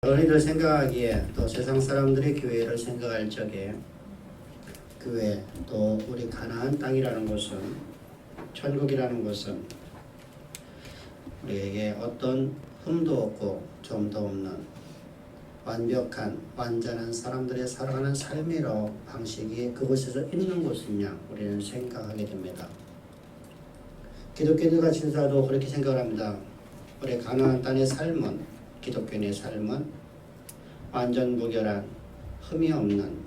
너희들 생각하기에 또 세상 사람들이 교회를 생각할 적에 교회 또 우리 가나안 땅이라는 곳은 천국이라는 곳은 우리에게 어떤 흠도 없고 좀도 없는 완벽한 완전한 사람들의 살아가는 삶이라고 방식이 그곳에서 있는 곳이냐 우리는 생각하게 됩니다. 기독교인과 신사도 그렇게 생각을 합니다. 우리 가나안 땅의 삶은 기독교인의 삶은 완전 무결한 흠이 없는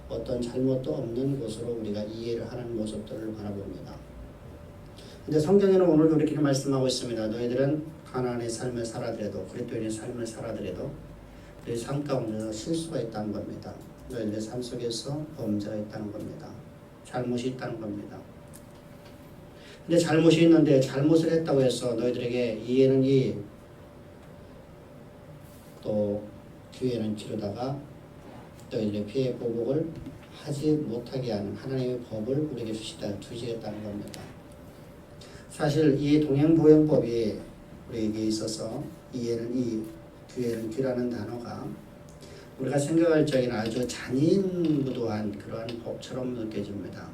어떤 잘못도 없는 곳으로 우리가 이해를 하는 모습들을 바라봅니다. 근데 성경에는 오늘도 이렇게 말씀하고 있습니다. 너희들은 가나안의 삶을 살아더라도 그리스도인의 삶을 살아더라도 너희 삶 가운데서 실수가 있다는 겁니다. 너희들의 삶 속에서 범죄가 있다는 겁니다. 잘못이 있다는 겁니다. 근데 잘못이 있는데 잘못을 했다고 해서 너희들에게 이해는 또 기회는 치르다가 너희들의 피해 보복을 하지 못하게 하는 하나님의 법을 우리에게 주시겠다는 겁니다. 사실 이 동행보행법이 우리에게 있어서 이해는 기회는 귀라는 단어가 우리가 생각할 적에는 아주 잔인무도한 그러한 법처럼 느껴집니다.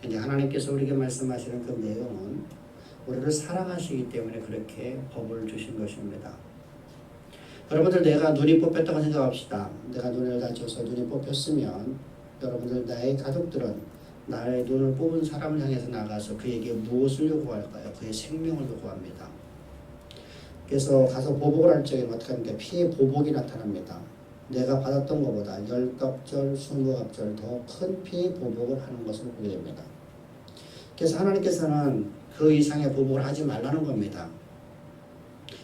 근데 하나님께서 우리에게 말씀하시는 그 내용은 우리를 사랑하시기 때문에 그렇게 법을 주신 것입니다. 여러분들 내가 눈이 뽑혔다고 생각합시다. 내가 눈을 다쳐서 눈이 뽑혔으면 여러분들 나의 가족들은 나의 눈을 뽑은 사람을 향해서 나가서 그에게 무엇을 요구할까요? 그의 생명을 요구합니다. 그래서 가서 보복을 할 적에 어떻게 합니까? 피해 보복이 나타납니다. 내가 받았던 것보다 10갑절, 20갑절 더 큰 피해 보복을 하는 것을 보게 됩니다. 그래서 하나님께서는 그 이상의 보복을 하지 말라는 겁니다.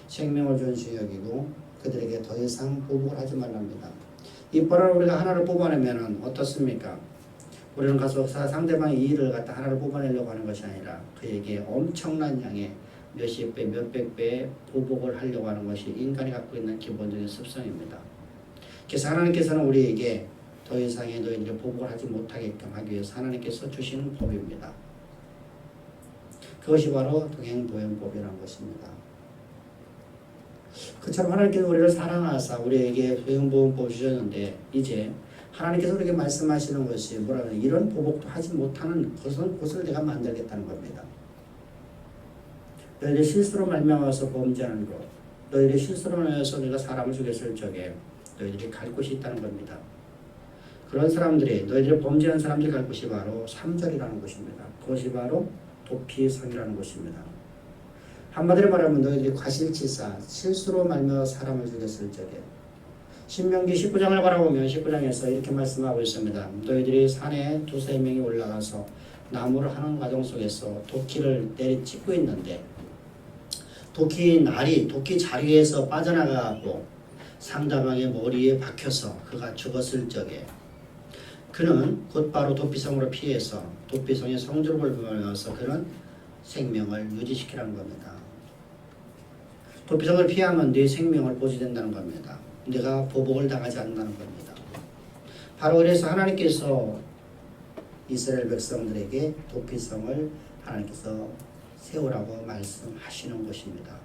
생명을 존중히 여기고 그들에게 더 이상 보복을 하지 말랍니다. 이빨을 우리가 하나를 뽑아내면 어떻습니까? 우리는 가서 상대방의 이의를 갖다 하나를 뽑아내려고 하는 것이 아니라 그에게 엄청난 양의 몇십 배, 몇백 배의 보복을 하려고 하는 것이 인간이 갖고 있는 기본적인 습성입니다. 그래서 하나님께서는 우리에게 더 이상의 너희들이 보복을 하지 못하게끔 하기 위해서 하나님께서 주시는 법입니다. 그것이 바로 동행보행법이라는 것입니다. 그처럼 하나님께서 우리를 사랑하사 우리에게 동행보행법을 주셨는데 이제 하나님께서 우리에게 말씀하시는 것이 뭐라면 이런 보복도 하지 못하는 곳을 내가 만들겠다는 겁니다. 너희들이 실수로 말미암아서 범죄하는 것, 너희들이 실수로 말미암아서 내가 사람을 죽였을 적에 너희들이 갈 곳이 있다는 겁니다. 그런 사람들이 너희들이 범죄한 사람들이 갈 곳이 바로 3절이라는 것입니다. 그것이 바로 도피성이라는 것입니다. 한마디로 말하면 너희들이 과실치사, 실수로 말미암아 사람을 죽였을 적에 신명기 19장을 바라보면 19장에서 이렇게 말씀하고 있습니다. 너희들이 산에 두세 명이 올라가서 나무를 하는 과정 속에서 도끼를 내리찍고 있는데 도끼 자리에서 빠져나가고 상대방의 머리에 박혀서 그가 죽었을 적에 그는 곧바로 도피성으로 피해서 도피성의 성주를 보면서 그는 생명을 유지시키라는 겁니다. 도피성을 피하면 네 생명을 보존된다는 겁니다. 내가 보복을 당하지 않는다는 겁니다. 바로 그래서 하나님께서 이스라엘 백성들에게 도피성을 하나님께서 세우라고 말씀하시는 것입니다.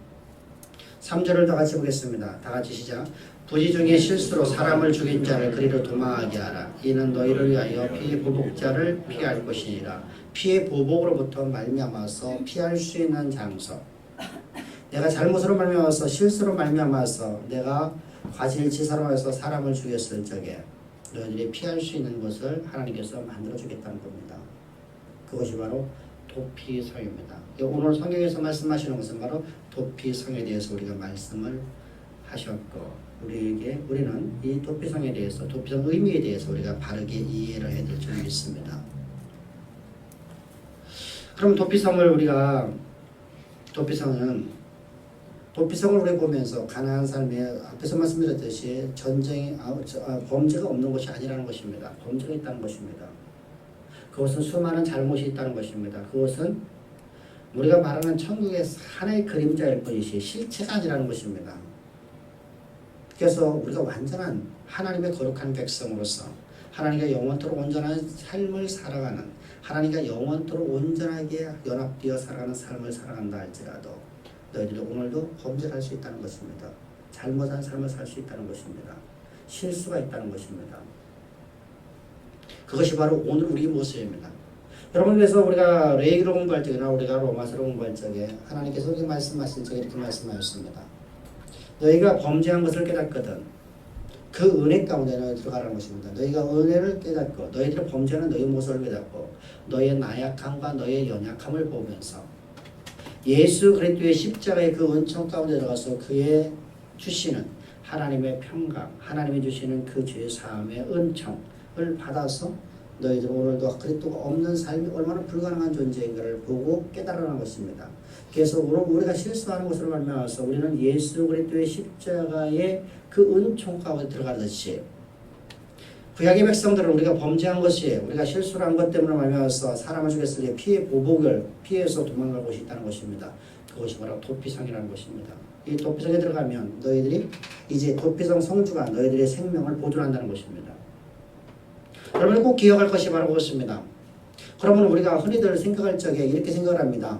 3절을 다 같이 보겠습니다. 다 같이 시작. 부지 중에 실수로 사람을 죽인 자를 그리로 도망하게 하라. 이는 너희를 위하여 피해 보복자를 피할 것이니라. 피해 보복으로부터 말미암아서 피할 수 있는 장소. 내가 잘못으로 말미암아서 실수로 말미암아서 내가 과실치사로 해서 사람을 죽였을 적에 너희들이 피할 수 있는 것을 하나님께서 만들어주겠다는 겁니다. 그것이 바로 도피성입니다. 오늘 성경에서 말씀하시는 것은 바로 도피성에 대해서 우리가 말씀을 하셨고 우리는 이 도피성에 대해서 도피성 의미에 대해서 우리가 바르게 이해를 해야 될 줄 믿습니다. 그럼 도피성을 우리가 보면서 가나안 삶에 앞에서 말씀드렸듯이 범죄가 없는 것이 아니라는 것입니다. 범죄가 있다는 것입니다. 그것은 수많은 잘못이 있다는 것입니다. 그것은 우리가 말하는 천국의 하나의 그림자일 뿐이지 실체가 아니라는 것입니다. 그래서 우리가 완전한 하나님의 거룩한 백성으로서 하나님과 영원토록 온전한 삶을 살아가는 하나님과 영원토록 온전하게 연합되어 살아가는 삶을 살아간다 할지라도 너희들이 오늘도 범죄를 할 수 있다는 것입니다. 잘못한 삶을 살 수 있다는 것입니다. 실수가 있다는 것입니다. 그것이 바로 오늘 우리 모습입니다. 여러분, 그래서 우리가 레위기를 공부할 적이나 우리가 로마서를 공부할 적에 하나님께서 이렇게 말씀하신 적에 이렇게 말씀하셨습니다. 너희가 범죄한 것을 깨닫거든 그 은혜 가운데 너희 들어가라는 것입니다. 너희가 은혜를 깨닫고 너희들의 범죄는 너희 모습을 깨닫고 너희의 나약함과 너희의 연약함을 보면서 예수 그리스도의 십자가의 그 은총 가운데 들어가서 그의 주시는 하나님의 평강, 하나님이 주시는 그 죄 사함의 은총을 받아서 너희들 오늘도 그리스도가 없는 삶이 얼마나 불가능한 존재인가를 보고 깨달아는 것입니다. 그래서 오늘 우리가 실수하는 것으로 말미암아서 우리는 예수 그리스도의 십자가의 그 은총 가운데 들어가듯이 구약의 백성들은 우리가 범죄한 것이 우리가 실수를 한 것 때문에 말미암아서 사람을 죽였을 때 피해 보복을 피해서 도망갈 곳이 있다는 것입니다. 그것이 바로 도피성이라는 것입니다. 이 도피성에 들어가면 너희들이 이제 도피성 성주가 너희들의 생명을 보존한다는 것입니다. 여러분 꼭 기억할 것이 바로 그것입니다. 그러면 우리가 흔히들 생각할 적에 이렇게 생각을 합니다.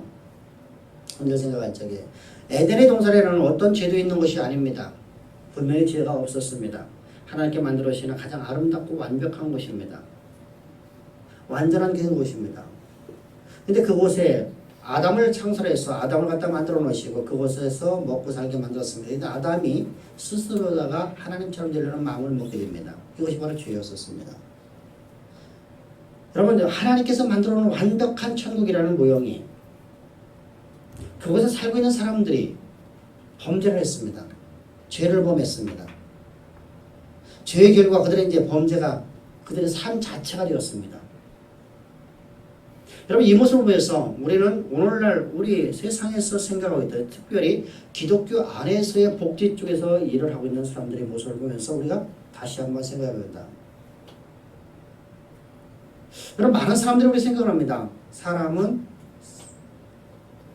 흔히들 생각할 적에 에덴의 동산에는 어떤 죄도 있는 것이 아닙니다. 분명히 죄가 없었습니다. 하나님께 만들어주시는 가장 아름답고 완벽한 곳입니다. 완전한 곳입니다. 근데 그곳에 아담을 창설해서 아담을 갖다 만들어 놓으시고 그곳에서 먹고 살게 만들었습니다. 근데 아담이 스스로다가 하나님처럼 되려는 마음을 먹게 됩니다. 이것이 바로 죄였었습니다. 여러분, 하나님께서 만들어 놓은 완벽한 천국이라는 모형이 그곳에 살고 있는 사람들이 범죄를 했습니다. 죄를 범했습니다. 죄의 결과 그들의 이제 범죄가 그들의 삶 자체가 되었습니다. 여러분, 이 모습을 보면서 우리는 오늘날 우리 세상에서 생각하고 있다. 특별히 기독교 안에서의 복지 쪽에서 일을 하고 있는 사람들의 모습을 보면서 우리가 다시 한번 생각해야 된다. 여러분, 많은 사람들이 우리 생각을 합니다. 사람은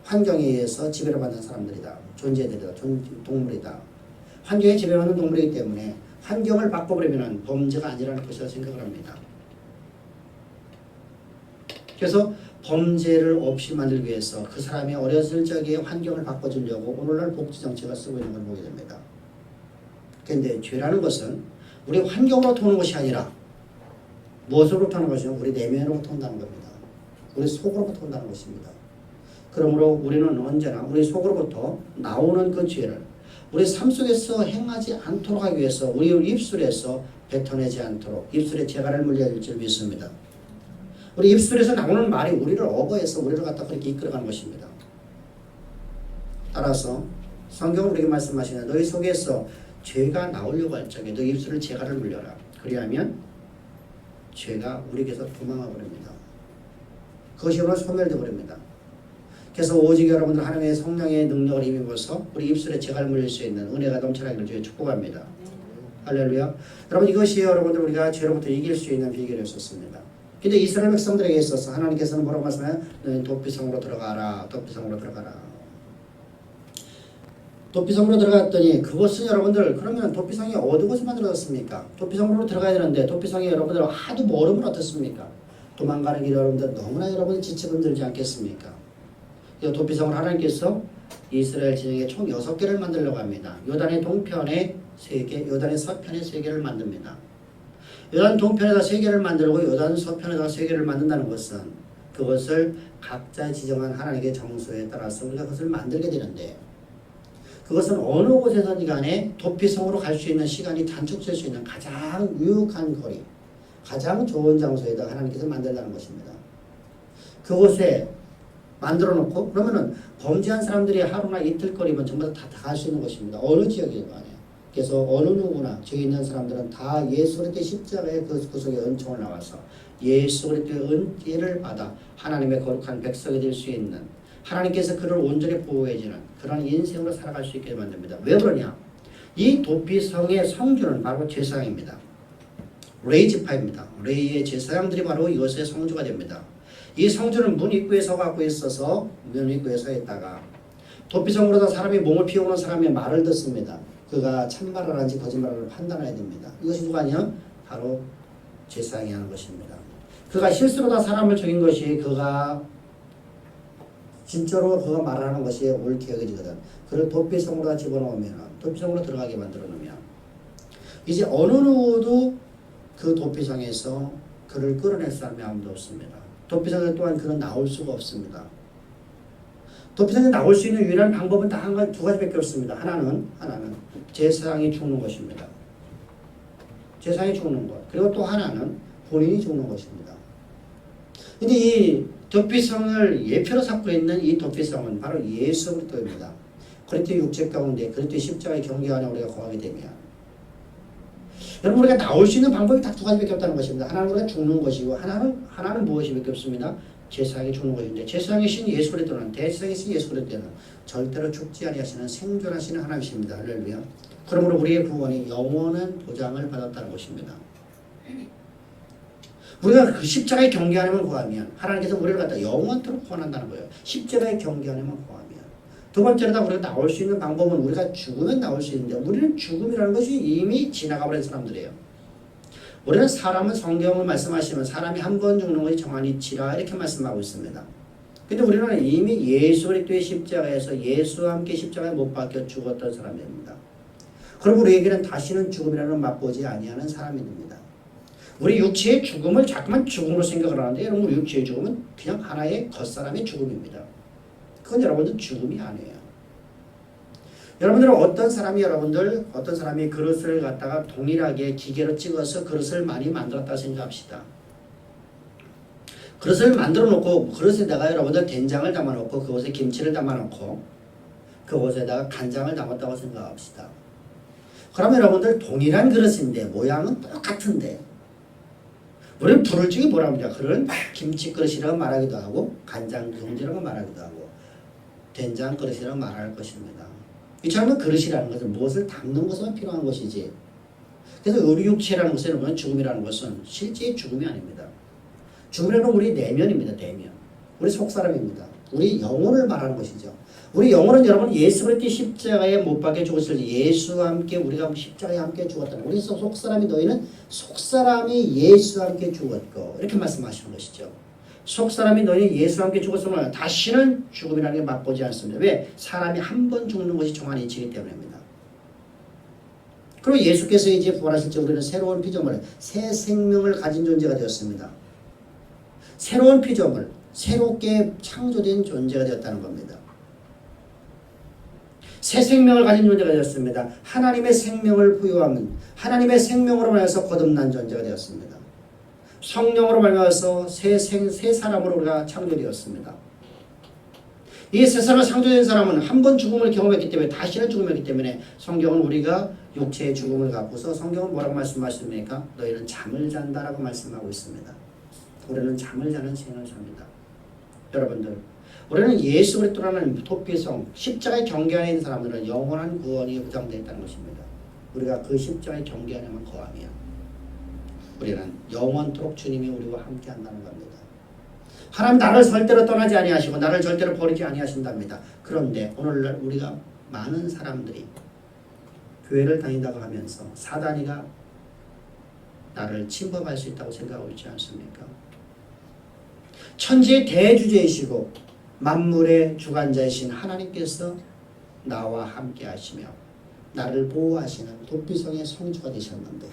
환경에 의해서 지배를 받는 사람들이다. 존재들이다. 동물이다. 환경에 지배받는 동물이기 때문에 환경을 바꿔버리면 범죄가 아니라는 것이라 생각을 합니다. 그래서 범죄를 없이 만들기 위해서 그 사람이 어렸을 적에 환경을 바꿔주려고 오늘날 복지정책을 쓰고 있는 걸 보게 됩니다. 그런데 죄라는 것은 우리 환경으로부터 오는 것이 아니라 무엇으로부터 오는 것이냐? 우리 내면으로부터 온다는 겁니다. 우리 속으로부터 온다는 것입니다. 그러므로 우리는 언제나 우리 속으로부터 나오는 그 죄를 우리 삶 속에서 행하지 않도록 하기 위해서 우리 입술에서 뱉어내지 않도록 입술에 재갈을 물려줄 줄 믿습니다. 우리 입술에서 나오는 말이 우리를 어거해서 우리를 갖다 그렇게 이끌어가는 것입니다. 따라서 성경은 우리에게 말씀하시는 너희 속에서 죄가 나오려고 할 적에 너희 입술을 재갈을 물려라. 그리하면 죄가 우리에게서 도망가 버립니다. 그것이 바로 소멸되어 버립니다. 그래서 오직 여러분들 하나님의 성령의 능력을 힘입어서 우리 입술에 재갈 물릴 수 있는 은혜가 넘쳐나기를 주여 축복합니다. 할렐루야. 여러분, 이것이 여러분들 우리가 죄로부터 이길 수 있는 비결이었습니다. 근데 이스라엘 백성들에게 있어서 하나님께서는 뭐라고 말씀해요? 너희는 도피성으로 들어가라. 도피성으로 들어가라. 도피성으로 들어갔더니 그곳은 여러분들 그러면 도피성이 어느 곳에 만들어졌습니까? 도피성으로 들어가야 되는데 도피성이 여러분들 하도 멀으면 어떻습니까? 도망가는 길 여러분들 너무나 여러분이 지치분 들지 않겠습니까? 도피성을 하나님께서 이스라엘 진영에 총 6개를 만들려고 합니다. 요단의 동편에 3개, 요단의 서편에 3개를 만듭니다. 요단 동편에다 3개를 만들고 요단 서편에다 3개를 만든다는 것은 그것을 각자 지정한 하나님의 정수에 따라서 우리가 그것을 만들게 되는데 그것은 어느 곳에서든 간에 도피성으로 갈 수 있는 시간이 단축될 수 있는 가장 유익한 거리, 가장 좋은 장소에다 하나님께서 만들다는 것입니다. 그곳에 만들어 놓고 그러면은 범죄한 사람들이 하루나 이틀 거리면 전부 다 갈 수 있는 것입니다. 어느 지역이든 간에. 그래서 어느 누구나 죄 있는 사람들은 다 예수 그리스도의 십자가의 그 구속의 은총을 나와서 예수 그리스도의 은혜를 받아 하나님의 거룩한 백성이 될 수 있는 하나님께서 그를 온전히 보호해주는 그런 인생으로 살아갈 수 있게 만듭니다. 왜 그러냐? 이 도피성의 성주는 바로 제사장입니다. 레이지파입니다. 레이의 제사장들이 바로 이것의 성주가 됩니다. 이 성주는 문 입구에 서 갖고 있어서 문 입구에 서 있다가 도피성으로다 사람이 몸을 피우는 사람의 말을 듣습니다. 그가 참말을 하는지 거짓말을 판단해야 됩니다. 이것이 누가 하냐? 바로 제사장이 하는 것입니다. 그가 실수로 다 사람을 죽인 것이 그가 진짜로 그거 말하는 것이 옳게 여겨지거든. 그걸 도피성으로 집어넣으면, 도피성으로 들어가게 만들어 놓으면 이제 어느 누구도 그 도피성에서 그를 끌어낼 사람이 아무도 없습니다. 도피성 또한 그는 나올 수가 없습니다. 도피성에 나올 수 있는 유일한 방법은 단 두 가지밖에 없습니다. 하나는 제사장이 죽는 것입니다. 제사장이 죽는 것. 그리고 또 하나는 본인이 죽는 것입니다. 근데 이 도피성을 예표로 삼고 있는 이 도피성은 바로 예수 그리스도입니다. 그리스도의 육체 가운데 그리스도의 십자가의 경계 안에 우리가 거하게 되면 여러분 우리가 나올 수 있는 방법이 딱 두 가지밖에 없다는 것입니다. 하나는 우리가 죽는 것이고 하나는 무엇이밖에 없습니다. 제사장이 죽는 것인데 제사장의 신 예수 그리스도는 대제사장의 신 예수 그리스도는 절대로 죽지 아니하시는 생존하시는 하나님이십니다. 할렐루야. 그러므로 우리의 구원이 영원한 보장을 받았다는 것입니다. 우리가 그 십자가의 경계 안에만 거하면 하나님께서 우리를 갖다 영원토록 구원한다는 거예요. 십자가의 경계 안에만 거하면. 두 번째로다 우리가 나올 수 있는 방법은 우리가 죽으면 나올 수 있는데 우리는 죽음이라는 것이 이미 지나가버린 사람들이에요. 우리는 사람은 성경을 말씀하시면 사람이 한 번 죽는 것이 정한이치라 이렇게 말씀하고 있습니다. 근데 우리는 이미 예수 그리스도의 십자가에서 예수와 함께 십자가에 못 박혀 죽었던 사람입니다. 그럼 우리에게는 다시는 죽음이라는 맛보지 아니하는 사람이 됩니다. 우리 육체의 죽음을 자꾸만 죽음으로 생각을 하는데 여러분 우리 육체의 죽음은 그냥 하나의 겉사람의 죽음입니다. 그건 여러분들 죽음이 아니에요. 여러분들은 어떤 사람이 그릇을 갖다가 동일하게 기계로 찍어서 그릇을 많이 만들었다 생각합시다. 그릇을 만들어 놓고 그릇에다가 여러분들 된장을 담아 놓고 그것에 김치를 담아 놓고 그것에다가 간장을 담았다고 생각합시다. 그러면 여러분들 동일한 그릇인데 모양은 똑같은데 우리는 부를 중에 뭐라고 합니까? 그런 김치 그릇이라고 말하기도 하고 간장 경지라고 말하기도 하고 된장 그릇이라고 말할 것입니다. 이처럼 그릇이라는 것은 무엇을 담는 것만 필요한 것이지. 그래서 우리 육체라는 것은 죽음이라는 것은 실제의 죽음이 아닙니다. 죽음이라는 건 우리 내면입니다. 내면. 우리 속사람입니다. 우리 영혼을 말하는 것이죠. 우리 영혼은 여러분 예수 그리스도의 십자가에 못 박혀 죽었을 때 예수와 함께 우리가 십자가에 함께 죽었다는 우리 속사람이 너희는 속사람이 예수와 함께 죽었고 이렇게 말씀하시는 것이죠. 속사람이 너희 예수와 함께 죽었으면 다시는 죽음이라는 게 맛보지 않습니다. 왜? 사람이 한 번 죽는 것이 정한이 치기 때문입니다. 그리고 예수께서 이제 부활하실 때 우리는 새로운 피조물, 새 생명을 가진 존재가 되었습니다. 새로운 피조물, 새롭게 창조된 존재가 되었다는 겁니다. 새 생명을 가진 존재가 되었습니다. 하나님의 생명을 부여하면 하나님의 생명으로 말해서 거듭난 존재가 되었습니다. 성령으로 말미암아서 새 사람으로 우리가 창조되었습니다. 이 새 사람 창조된 사람은 한 번 죽음을 경험했기 때문에 다시는 죽음이었기 때문에 성경은 우리가 육체의 죽음을 갖고서 성경은 뭐라고 말씀하십니까? 너희는 잠을 잔다라고 말씀하고 있습니다. 우리는 잠을 자는 생을 삽니다. 여러분들 우리는 예수 그리스도라는 도피성 십자가의 경계 안에 있는 사람들은 영원한 구원이 보장되어 있다는 것입니다. 우리가 그 십자가의 경계 안에만 거하면 우리는 영원토록 주님이 우리와 함께 한다는 겁니다. 하나님 나를 절대로 떠나지 아니하시고 나를 절대로 버리지 아니하신답니다. 그런데 오늘날 우리가 많은 사람들이 교회를 다닌다고 하면서 사단이가 나를 침범할 수 있다고 생각하고 있지 않습니까? 천지의 대주제이시고 만물의 주관자이신 하나님께서 나와 함께 하시며 나를 보호하시는 도피성의 성주가 되셨는데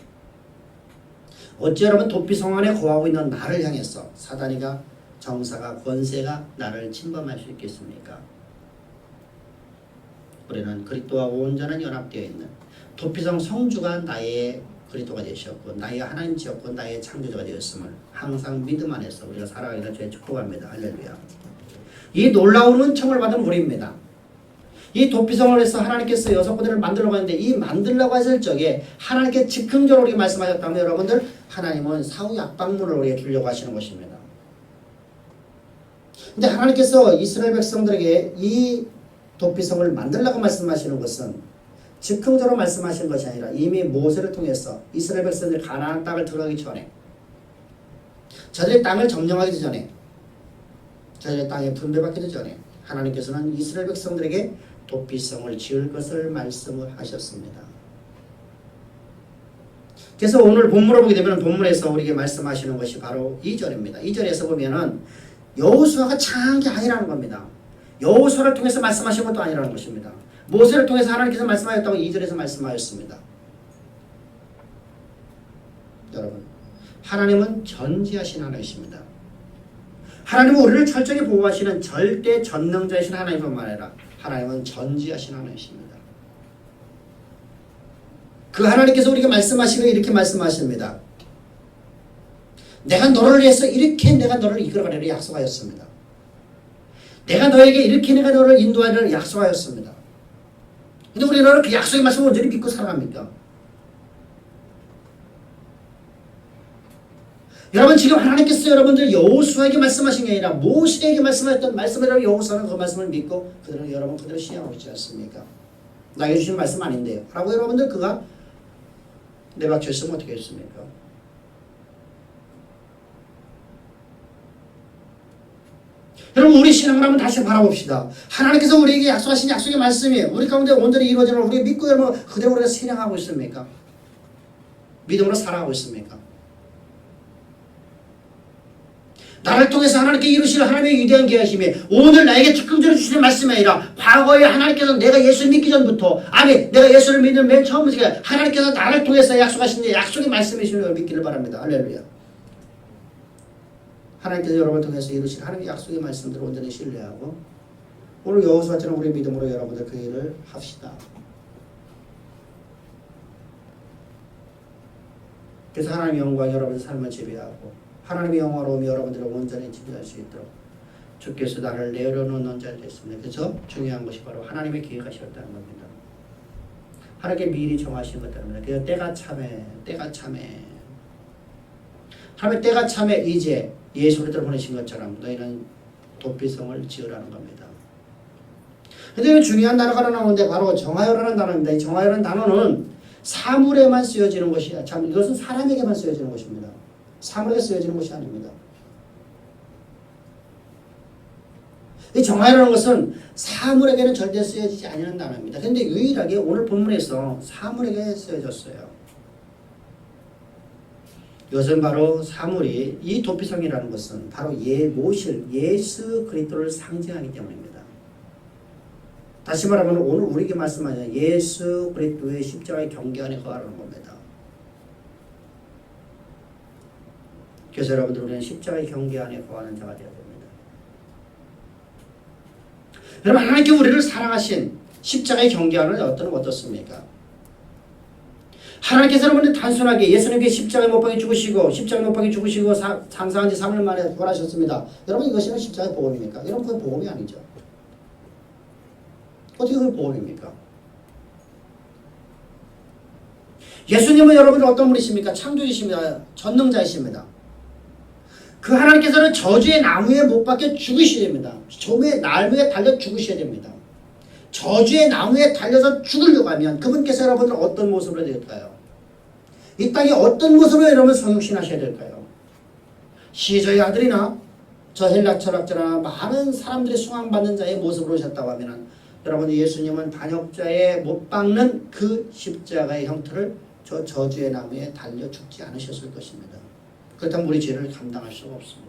어찌 여러분 도피성 안에 거하고 있는 나를 향해서 사단이가 정사가 권세가 나를 침범할 수 있겠습니까? 우리는 그리스도와 온전한 연합되어 있는 도피성 성주가 나의 그리스도가 되셨고 나의 하나님이셨고 나의 창조자가 되었음을 항상 믿음 안에서 우리가 살아가기를 주의 축복합니다. 할렐루야. 이 놀라운 은총을 받은 우리입니다. 이 도피성을 해서 하나님께서 여섯 군데를 만들려고 하는데 이 만들려고 했을 적에 하나님께 즉흥적으로 우리가 말씀하셨다면 여러분들 하나님은 사후 약방문을 우리에게 주려고 하시는 것입니다. 근데 하나님께서 이스라엘 백성들에게 이 도피성을 만들려고 말씀하시는 것은 즉흥적으로 말씀하시는 것이 아니라 이미 모세를 통해서 이스라엘 백성들이 가나안 땅을 들어가기 전에 저들의 땅을 점령하기 전에 저들의 땅에 분배받기도 전에 하나님께서는 이스라엘 백성들에게 도피성을 지을 것을 말씀을 하셨습니다. 그래서 오늘 본문을 보게 되면 본문에서 우리에게 말씀하시는 것이 바로 2절입니다. 2절에서 보면은 여호수아가 창한 게 아니라는 겁니다. 여호수아를 통해서 말씀하신 것도 아니라는 것입니다. 모세를 통해서 하나님께서 말씀하셨다고 2절에서 말씀하셨습니다. 여러분, 하나님은 전지하신 하나님이십니다. 하나님은 우리를 철저히 보호하시는 절대 전능자이신 하나님뿐만 아니라 하나님은 전지하신 하나님이십니다. 그 하나님께서 우리에게 말씀하시고 이렇게 말씀하십니다. 내가 너를 위해서 이렇게 내가 너를 이끌어가리라 약속하였습니다. 내가 너에게 이렇게 내가 너를 인도하리라 약속하였습니다. 근데 우리는 그 약속의 말씀을 온전히 믿고 살아갑니까? 여러분, 지금 하나님께서 여러분들 여호수아에게 말씀하신 게 아니라 모세에게 말씀하셨던 말씀을 여호수아는 그 말씀을 믿고 그대로 여러분 그대로 시행하고 있지 않습니까? 나에게 주신 말씀 아닌데요 라고 여러분들 그가 내박쳤으면 어떻게 했습니까? 여러분, 우리 신앙을 한번 다시 바라봅시다. 하나님께서 우리에게 약속하신 약속의 말씀이 우리 가운데 온전히 이루어지는 걸 우리가 믿고 여러분 그대로 우리가 실행하고 있습니까? 믿음으로 살아가고 있습니까? 나를 통해서 하나님께 이루실 하나님의 위대한 계획심이 오늘 나에게 즉흥적으로 주시는 말씀이 아니라 과거에 하나님께서 내가 예수를 믿기 전부터 아니 내가 예수를 믿는 맨 처음부터 하나님께서 나를 통해서 약속하신 약속의 말씀이신 걸 믿기를 바랍니다. 할렐루야. 하나님께서 여러분을 통해서 이루실 하나님의 약속의 말씀들을 온전히 신뢰하고 오늘 여호수아처럼 우리 믿음으로 여러분들 그 일을 합시다. 그래서 하나님의 영광이 여러분의 삶을 지배하고 하나님의 영화로움이 여러분들을 온전히 지배할 수 있도록 주께서 나를 내려놓는 자를 됐습니다. 그래서 중요한 것이 바로 하나님의 계획하셨다는 겁니다. 하나님께 미리 정하신 것들입니다. 그래서 때가 참에 하나님의 때가 참에 이제 예수 그리스도를 보내신 것처럼 너희는 도피성을 지으라는 겁니다. 그런데 중요한 단어가 나오는데 바로 정하여라는 단어입니다. 이 정하여라는 단어는 사물에만 쓰여지는 것이야. 참 이것은 사람에게만 쓰여지는 것입니다. 사물에 쓰여지는 것이 아닙니다. 이 정하여라는 것은 사물에게는 절대 쓰여지지 않는 단어입니다. 그런데 유일하게 오늘 본문에서 사물에게 쓰여졌어요. 이것은 바로 사물이 이 도피성이라는 것은 바로 모실 예수 그리스도를 상징하기 때문입니다. 다시 말하면 오늘 우리에게 말씀하는 예수 그리스도의 십자가의 경계 안에 거하는 겁니다. 그래서 여러분들 우리는 십자가의 경계 안에 거하는 자가 되어야 됩니다. 여러분, 하나님께 우리를 사랑하신 십자가의 경계 안은 어떻습니까? 하나님께서 여러분들 단순하게 예수님께 십자가에 못 박혀 죽으시고 십자가에 못 박혀 죽으시고 장사한 지 3일 만에 부활하셨습니다. 여러분, 이것이 십자가의 복음입니까? 여러분, 그건 복음이 아니죠. 어떻게 그게 복음입니까? 예수님은 여러분들 어떤 분이십니까? 창조주십니다. 전능자이십니다. 그 하나님께서는 저주의 나무에 못 박혀 죽으셔야 됩니다. 저주의 나무에 달려 죽으셔야 됩니다. 저주의 나무에 달려서 죽으려고 하면 그분께서 여러분들 어떤 모습으로 될까요? 이 땅에 어떤 모습으로 여러분 성육신하셔야 될까요? 시저의 아들이나 저 헬라 철학자나 많은 사람들이 숭앙받는 자의 모습으로 오셨다고 하면 여러분 예수님은 반역자에 못 박는 그 십자가의 형태를 저 저주의 나무에 달려 죽지 않으셨을 것입니다. 그렇다면 우리 죄를 감당할 수가 없습니다.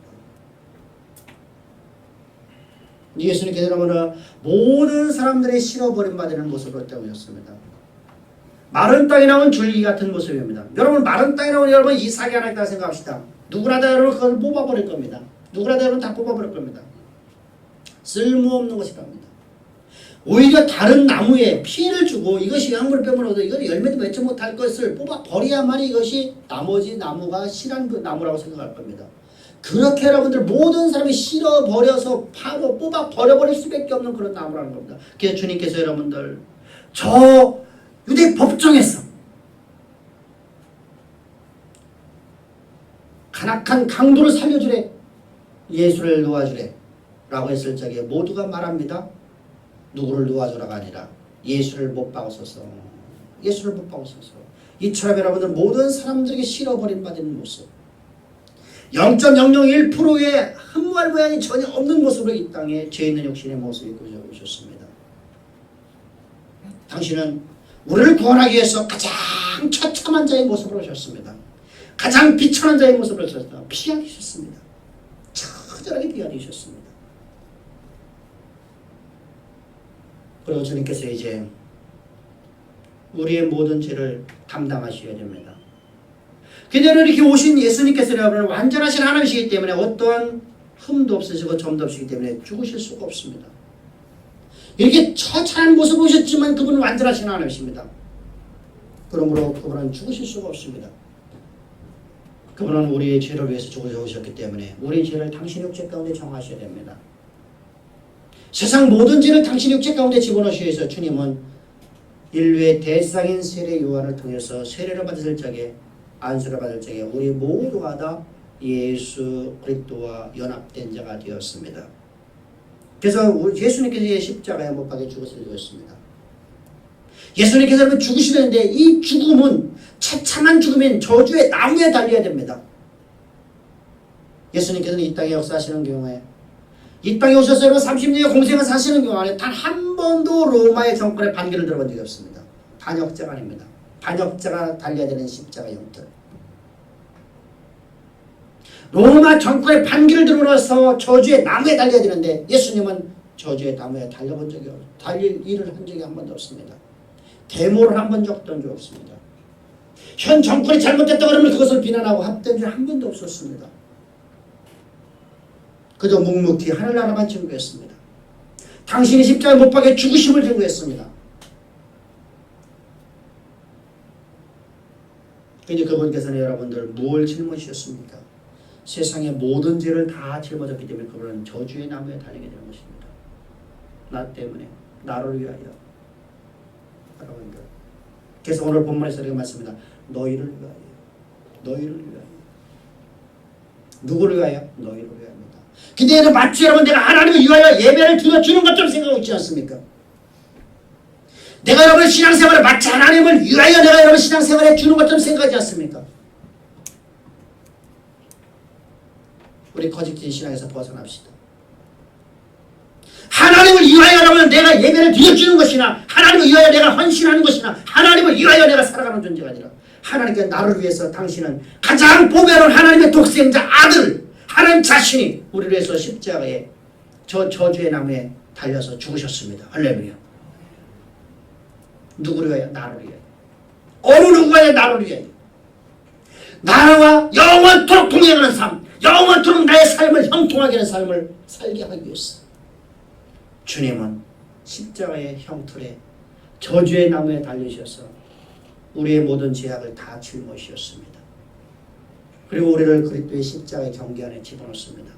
예수님께서 여러분은 모든 사람들이 실어버림받는 모습으로 때우셨습니다. 마른 땅에 나온 줄기 같은 모습입니다. 여러분, 마른 땅에 나온 여러분 이삭이 하나 있다고 생각합시다. 누구나 다 여러분 그걸 뽑아버릴 겁니다. 누구나 다 여러분 다 뽑아버릴 겁니다. 쓸모없는 것이랍니다. 오히려 다른 나무에 피해를 주고 이것이 양분을 빼먹어도 이건 열매도 맺지 못할 것을 뽑아버려야만 이것이 나머지 나무가 실한 나무라고 생각할 겁니다. 그렇게 여러분들 모든 사람이 실어버려서 바로 뽑아버려버릴 수밖에 없는 그런 나무라는 겁니다. 그래서 주님께서 여러분들 저 유대 법정에서 간악한 강도를 살려주래, 예수를 놓아주래 라고 했을 적에 모두가 말합니다. 누구를 놓아주라가 아니라 예수를 못 박으소서, 예수를 못 박으소서. 이처럼 여러분들 모든 사람들에게 실어버림받는 모습, 0.001%의 흠모할 모양이 전혀 없는 모습으로 이 땅에 죄 있는 육신의 모습이 보여주셨습니다. 당신은 우리를 구원하기 위해서 가장 처참한 자의 모습으로 오셨습니다. 가장 비천한 자의 모습으로 오셨습니다. 피하게 주셨습니다. 처절하게 피하게 주셨습니다. 그리고 주님께서 이제 우리의 모든 죄를 담당하셔야 됩니다. 그녀는 이렇게 오신 예수님께서 여러분 완전하신 하나님이시기 때문에 어떠한 흠도 없으시고 점도 없으시기 때문에 죽으실 수가 없습니다. 이렇게 처참한 모습을 보셨지만 그분은 완전하신 하나님이십니다. 그러므로 그분은 죽으실 수가 없습니다. 그분은 우리의 죄를 위해서 죽으셨기 때문에 우리의 죄를 당신의 육체 가운데 정하셔야 됩니다. 세상 모든 죄를 당신의 육체 가운데 집어넣으셔야 해서 주님은 인류의 대상인 세례 요한을 통해서 세례를 받을 적에 안수를 받을 적에 우리 모두가 다 예수 그리스도와 연합된 자가 되었습니다. 그래서 예수님께서 십자가에 못 박혀 죽으셨습니다. 예수님께서 죽으시는데 이 죽음은 처참한 죽음인 저주의 나무에 달려야 됩니다. 예수님께서는 이 땅에 역사하시는 경우에 이 땅에 오셔서 30년의 공생을 사시는 경우에 단 한 번도 로마의 정권의 반기를 들어본 적이 없습니다. 반역자가 아닙니다. 반역자가 달려야 되는 십자가 형태. 로마 정권의 반기를 들어서 저주의 나무에 달려야 되는데 예수님은 저주의 나무에 달려본 적이 없어요. 달릴 일을 한 적이 한 번도 없습니다. 데모를 한 번 적던 적 없습니다. 현 정권이 잘못됐다 그러면 그것을 비난하고 합된 적 한 번도 없었습니다. 그저 묵묵히 하늘나라만 증거했습니다. 당신이 십자가에 못 박혀 죽으심을 증거했습니다. 근데 그분께서는 여러분들 뭘 짊어지셨습니까? 세상의 모든 죄를 다 짊어졌기 때문에 그분은 저주의 나무에 달리게 되는 것입니다. 나 때문에, 나를 위하여. 여러분들. 그래서 오늘 본문에서 이렇게 말씀합니다. 너희를 위하여. 너희를 위하여. 누구를 위하여? 너희를 위하여입니다. 근데 마치 여러분 내가 하나님을 위하여 예배를 드려주는 것처럼 생각하고 있지 않습니까? 내가 여러분의 신앙생활을 마치 하나님을 위하여 내가 여러분 신앙생활에 주는 것처럼 생각하지 않습니까? 우리 거짓된 신앙에서 벗어납시다. 하나님을 위하여 여러분 내가 예배를 드려주는 것이나 하나님을 위하여 내가 헌신하는 것이나 하나님을 위하여 내가 살아가는 존재가 아니라 하나님께 나를 위해서 당신은 가장 보배로운 하나님의 독생자 아들 하나님 자신이 우리를 위해서 십자가에 저 저주의 나무에 달려서 죽으셨습니다. 할렐루야. 누구를 위하여? 나를 위하여. 어느 누구에 나를 위하여. 나와 영원토록 동행하는 삶, 영원토록 나의 삶을 형통하게 하는 삶을 살게 하기 위해서 주님은 십자가의 형틀에 저주의 나무에 달리셔서 우리의 모든 죄악을 다 짊어지셨습니다. 그리고 우리를 그리스도의 십자가의 경계 안에 집어넣습니다.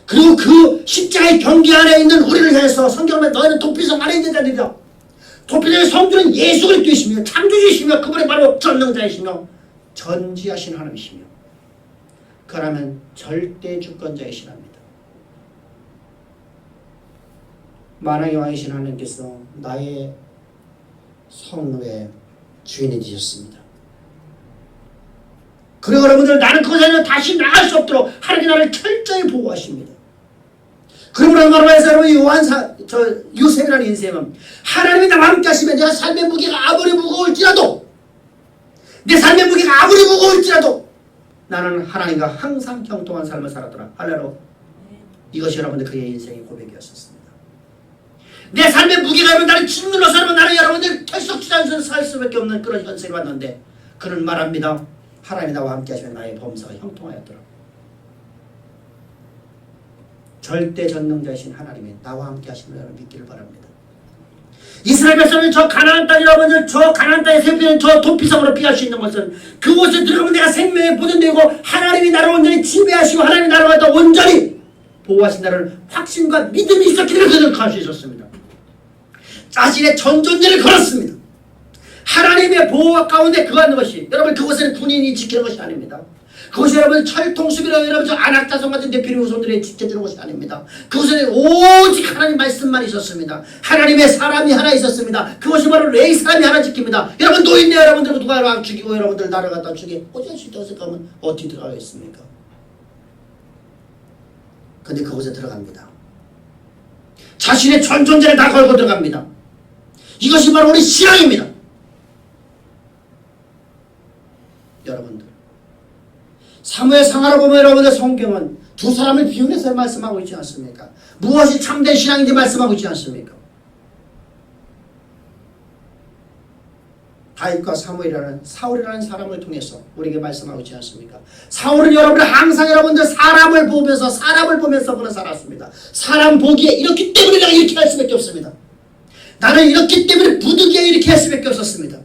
그리고 그 십자가의 경계 안에 있는 우리를 향해서 성경은 너희는 도피성 안에 있는 자들이다. 도피성의 성주는 예수 그리스도이시며 창조주이시며 그분의 바로 전능자이시며 전지하신 하나님이시며 그러면 절대 주권자이시랍니다. 만왕의 왕이신 하나님께서 나의 성루의 주인이 되셨습니다. 그리고 여러분들 나는 그곳에는 다시 나갈 수 없도록 하나님이 나를 철저히 보호하십니다. 그러므로 말하면서 여러분 요셉이라는 인생은 하나님이 나와 함께 하시면 내가 삶의 무게가 아무리 무거울지라도 내 삶의 무게가 아무리 무거울지라도 나는 하나님과 항상 형통한 삶을 살았더라. 할렐루야. 이것이 여러분들 그의 인생의 고백이었습니다. 내 삶의 무게가 여러분 나를 짓눌러서 여러분 나는 여러분들 결석지장에서 살 수밖에 없는 그런 현세를 왔는데 그는 말합니다. 하나님이 나와 함께 하시면 나의 범사가 형통하였더라. 절대 전능자이신 하나님이 나와 함께 하시면 여러분 믿기를 바랍니다. 이스라엘 백성은 저 가나안 땅 여러분들 저 가나안 땅에 세우는 저 도피성으로 피할 수 있는 것은 그곳에 들어가면 내가 생명의 보존되고 하나님이 나를 온전히 지배하시고 하나님이 나를 갖다 온전히 보호하신다는 확신과 믿음이 있었기 때문에 그들은 갈 수 있었습니다. 자신의 전존재를 걸었습니다. 하나님의 보호 가운데 거하는 것이 여러분 그곳에는 군인이 지키는 것이 아닙니다. 그것이 여러분 철통수비라고 여러분 저 안악자손 같은 대필 후손들이 지켜주는 것이 아닙니다. 그것에는 오직 하나님 말씀만 있었습니다. 하나님의 사람이 하나 있었습니다. 그것이 바로 레이 사람이 하나 지킵니다. 여러분 노인네 여러분들 누가 막 죽이고 여러분들 나를 갖다 죽이고 어쩔 수 있다고 생각하면 어떻게 들어가겠습니까? 근데 그곳에 들어갑니다. 자신의 전 존재를 다 걸고 들어갑니다. 이것이 바로 우리 신앙입니다. 여러분들 사무엘 상하로 보면 여러분들 성경은 두 사람을 비운해서 말씀하고 있지 않습니까? 무엇이 참된 신앙인지 말씀하고 있지 않습니까? 다윗과 사울이라는 사람을 통해서 우리에게 말씀하고 있지 않습니까? 사울은 여러분들 항상 여러분들 사람을 보면서 그는 살았습니다. 사람 보기에 이렇기 때문에 내가 이렇게 할 수밖에 없습니다. 나는 이렇기 때문에 부득이하게 이렇게 할 수밖에 없었습니다.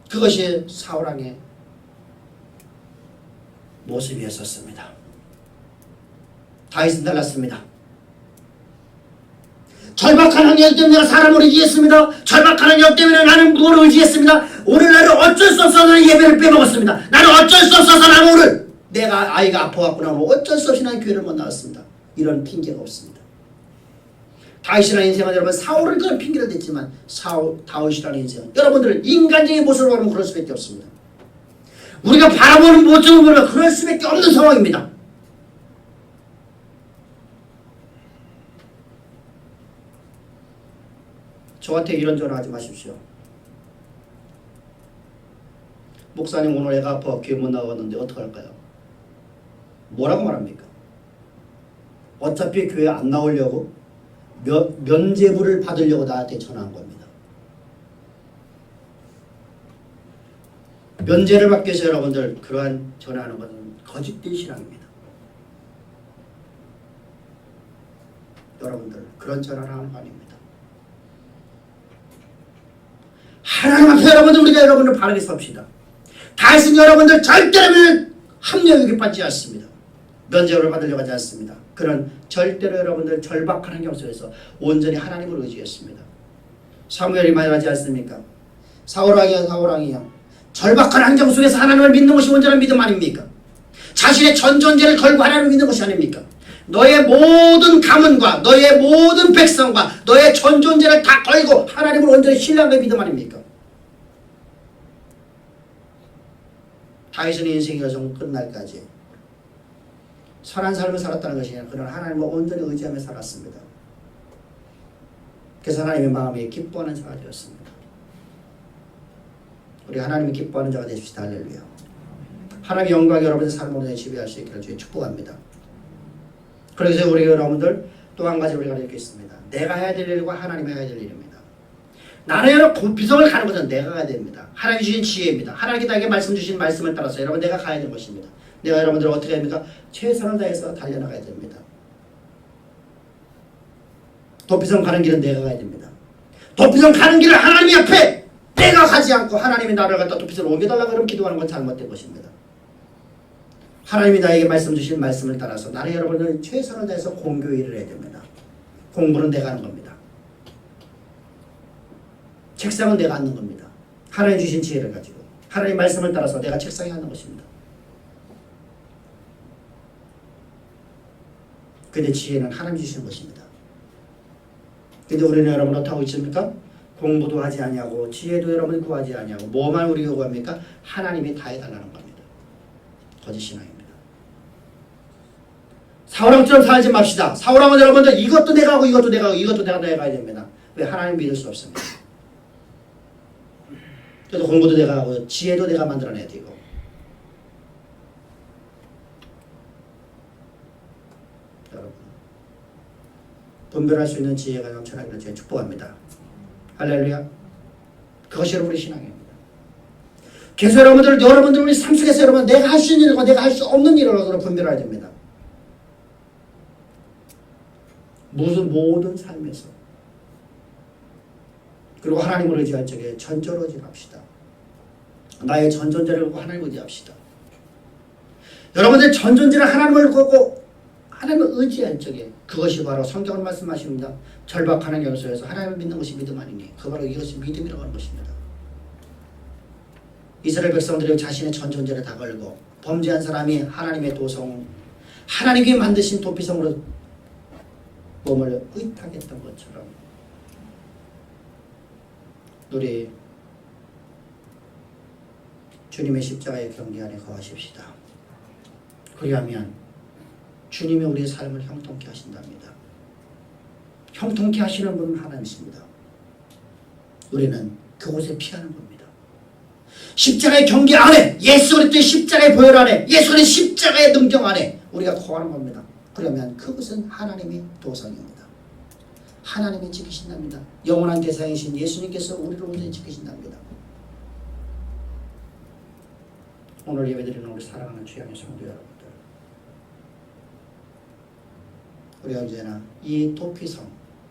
그것이 사울왕의 모습이었었습니다. 다윗은 달랐습니다. 절박한 환경 때문에 내가 사람을 의지했습니다. 절박한 환경 때문에 나는 무엇을 의지했습니다. 오늘 나는 어쩔 수 없어서 나는 예배를 빼먹었습니다. 나는 어쩔 수 없어서 나는 오늘 내가 아이가 아파갖고 나면 어쩔 수 없이 나는 교회를 못 나왔습니다. 이런 핑계가 없습니다. 다윗이라는 인생은 여러분 사울은 그런 핑계를 댔지만 다윗이라는 인생은 여러분들 인간적인 모습으로 보면 그럴 수밖에 없습니다. 우리가 바라보는 모습으로 보면 그럴 수밖에 없는 상황입니다. 저한테 이런 전화 하지 마십시오. 목사님 오늘 애가 아파 교회 못 나가는데 어떡할까요? 뭐라고 말합니까? 어차피 교회 안 나오려고 면죄부를 받으려고 나한테 전화한 겁니다. 면죄를 받기 위해서 여러분들 그러한 전화하는 것은 거짓된 신앙입니다. 여러분들 그런 전화를 하는 거 아닙니다. 하나님 앞에 여러분들 우리가 여러분들 바르게 섭시다. 다윗은 여러분들 절대로 합력하게 받지 않습니다. 면죄부를 받으려고 하지 않습니다. 그는 절대로 여러분들 절박한 환경 속에서 온전히 하나님을 의지했습니다. 사무엘이 말하지 않습니까? 사울왕이여 절박한 환경 속에서 하나님을 믿는 것이 온전한 믿음 아닙니까? 자신의 전 존재를 걸고 하나님을 믿는 것이 아닙니까? 너의 모든 가문과 너의 모든 백성과 너의 전 존재를 다 걸고 하나님을 온전히 신뢰하는 믿음 아닙니까? 다윗은 인생의 여정 끝날까지 선한 삶을 살았다는 것이 아니라 그는 하나님을 온전히 의지하며 살았습니다. 그래서 하나님의 마음에 기뻐하는 자가 되었습니다. 우리 하나님이 기뻐하는 자가 되십시다. 할렐루야. 하나님의 영광이 여러분의 삶을 지배할 수 있기를 주의 축복합니다. 그래서 우리 여러분들 또 한 가지 우리가 이렇게 있습니다. 내가 해야 될 일과 하나님이 해야 될 일입니다. 나는 여러분 비성을 가는 것은 내가 가야 됩니다. 하나님이 주신 지혜입니다. 하나님께 나에게 말씀 주신 말씀을 따라서 여러분 내가 가야 되는 것입니다. 내가 여러분들 어떻게 해야 됩니까? 최선을 다해서 달려나가야 됩니다. 도피성 가는 길은 내가 가야 됩니다. 도피성 가는 길을 하나님 앞에 내가 가지 않고 하나님이 나를 갖다 도피성을 옮겨달라고 그러면 기도하는 건 잘못된 것입니다. 하나님이 나에게 말씀 주신 말씀을 따라서 나는 여러분들 최선을 다해서 공교 일을 해야 됩니다. 공부는 내가 하는 겁니다. 책상은 내가 앉는 겁니다. 하나님 주신 지혜를 가지고 하나님 말씀을 따라서 내가 책상에 앉는 것입니다. 근데 지혜는 하나님 주시는 것입니다. 근데 우리는 여러분 어떻게 하고 있습니까? 공부도 하지 아니하고 지혜도 여러분 구하지 아니하고 뭐만 우리가 구합니까? 하나님이 다 해달라는 겁니다. 거짓 신앙입니다. 사울왕처럼 살지 맙시다. 사울왕은 여러분들 이것도 내가 하고 이것도 내가 하고 이것도 내가 해야 됩니다. 왜? 하나님 믿을 수 없습니다. 그래서 공부도 내가 하고 지혜도 내가 만들어내야 되고 여러분 분별할 수 있는 지혜가 넘쳐나기를 제가 축복합니다. 할렐루야. 그것이 여러분의 신앙입니다. 그래서 여러분들 우리 삶 속에서 여러분 내가 할 수 있는 일과 내가 할 수 없는 일을 분별해야 됩니다. 모든 삶에서 그리고 하나님을 의지할 적에 전적으로 의지합시다. 나의 전 존재를 보고 하나님을 의지합시다. 여러분들 전 존재를 하나님을 보고 하나님을 의지할 적에 그것이 바로 성경을 말씀하십니다. 절박한 환경 속에서 하나님을 믿는 것이 믿음 아니니 그 바로 이것이 믿음이라고 하는 것입니다. 이스라엘 백성들이 자신의 전 존재를 다 걸고 범죄한 사람이 하나님의 도성 하나님이 만드신 도피성으로 몸을 의탁했던 것처럼 우리 주님의 십자가의 경계 안에 거하십시다. 그리하면 주님이 우리의 삶을 형통케 하신답니다. 형통케 하시는 분은 하나님이십니다. 우리는 그곳에 피하는 겁니다. 십자가의 경계 안에 예수 그리스도의 십자가의 보혈 안에 예수 그리스도의 십자가의 능력 안에 우리가 거하는 겁니다. 그러면 그것은 하나님의 도성입니다. 하나님이 지키신답니다. 영원한 대상이신 예수님께서 우리를 온전히 지키신답니다. 오늘 예배드리는 우리 사랑하는 주양의 성도 여러분들, 우리 언제나 이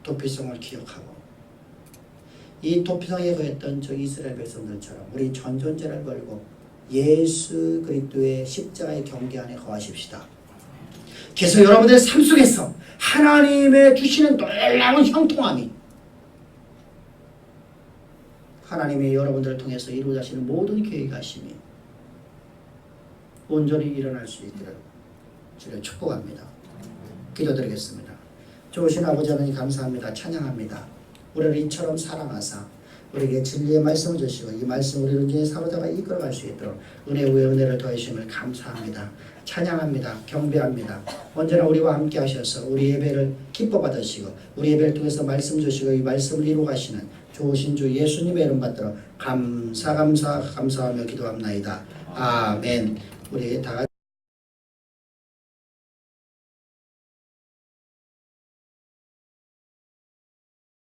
도피성을 기억하고 이 도피성에 거했던 저 이스라엘 백성들처럼 우리 전존재를 걸고 예수 그리스도의 십자가의 경계 안에 거하십시다. 그래서 여러분들의 삶 속에서 하나님의 주시는 놀라운 형통함이 하나님이 여러분들을 통해서 이루어가시는 모든 계획하심이 온전히 일어날 수 있기를 주를 축복합니다. 기도드리겠습니다. 좋으신 아버지 하나님 감사합니다. 찬양합니다. 우리를 이처럼 사랑하사 우리에게 진리의 말씀을 주시고 이 말씀 우리를 이제 사로잡아 이끌어갈 수 있도록 은혜 위에 은혜를 더하심을 감사합니다. 찬양합니다. 경배합니다. 언제나 우리와 함께 하셔서 우리 예배를 기뻐 받으시고 우리 예배를 통해서 말씀 주시고 이 말씀을 이루어 가시는 좋으신 주 예수님의 이름 받들어 감사하며 기도합나이다. 아멘. 우리 다 같이